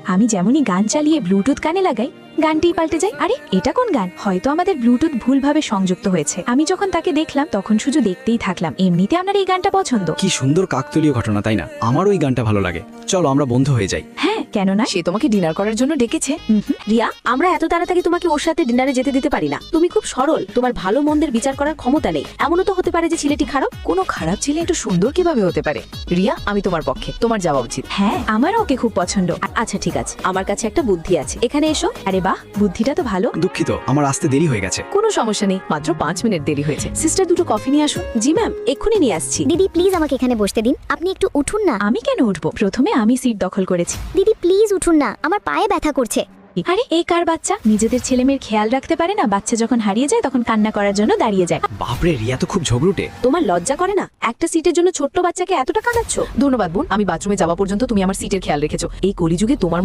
আমি যেমনই গান চালিয়ে ব্লুটুথ কানে লাগাই গানটিই পাল্টে যায়। আরে এটা কোন গান? হয়তো আমাদের ব্লুটুথ ভুলভাবে সংযুক্ত হয়েছে। আমি যখন তাকে দেখলাম তখন শুধু দেখতেই থাকলাম। এমনিতে আপনার এই গানটা পছন্দ। কি সুন্দর কাকতালীয় ঘটনা, তাই না? আমারও এই গানটা ভালো লাগে। চলো আমরা বন্ধু হয়ে যাই। হ্যাঁ, কেন না? সে তোমাকে ডিনার করার জন্য ডেকেছে। রিয়া, আমরা এত তাড়াতাড়ি তোমাকে ওর সাথে ডিনারে যেতে দিতে পারি না। তুমি খুব সরল, তোমার ভালো মন্দের বিচার করার ক্ষমতা নেই। এমনও তো হতে পারে যে ছেলেটি খারাপ। কোনো খারাপ ছেলে একটু সুন্দর কিভাবে হতে পারে? রিয়া, আমি তোমার পক্ষে, তোমার যাওয়া উচিত। হ্যাঁ, আমারও ওকে খুব পছন্দ। আচ্ছা ঠিক আছে, আমার কাছে একটা বুদ্ধি আছে, এখানে এসো। আরে বাহ, বুদ্ধিটা তো ভালো। দুঃখিত, আমার আসতে দেরি হয়ে গেছে। কোনো সমস্যা নেই, মাত্র 5 মিনিট দেরি হয়েছে। সিস্টার, দুটো কফি নিয়ে আসুন। জি ম্যাম, এক্ষুনি নিয়ে আসছি। দিদি প্লিজ আমাকে এখানে বসতে দিন, আপনি একটু উঠুন না। আমি কেন উঠবো? প্রথমে আমি সিট দখল করেছি। দিদি প্লিজ উঠুন না, আমার পায়ে ব্যথা করছে। আরে এই কার বাচ্চা? নিজেদের ছেলেমেয়ের খেয়াল রাখতে পারে না? বাচ্চা যখন হারিয়ে যায় তখন কান্না করার জন্য দাঁড়িয়ে যায়। বাপরে, রিয়া তো খুব ঝগড়ুটে। তোমার লজ্জা করে না? একটা সিটের জন্য ছোট্ট বাচ্চাকে এতটা কাঁদাচ্ছ? ধন্যবাদ বোন, আমি বাথরুমে যাওয়া পর্যন্ত তুমি আমার সিটের খেয়াল রেখেছো। এই কলিযুগে তোমার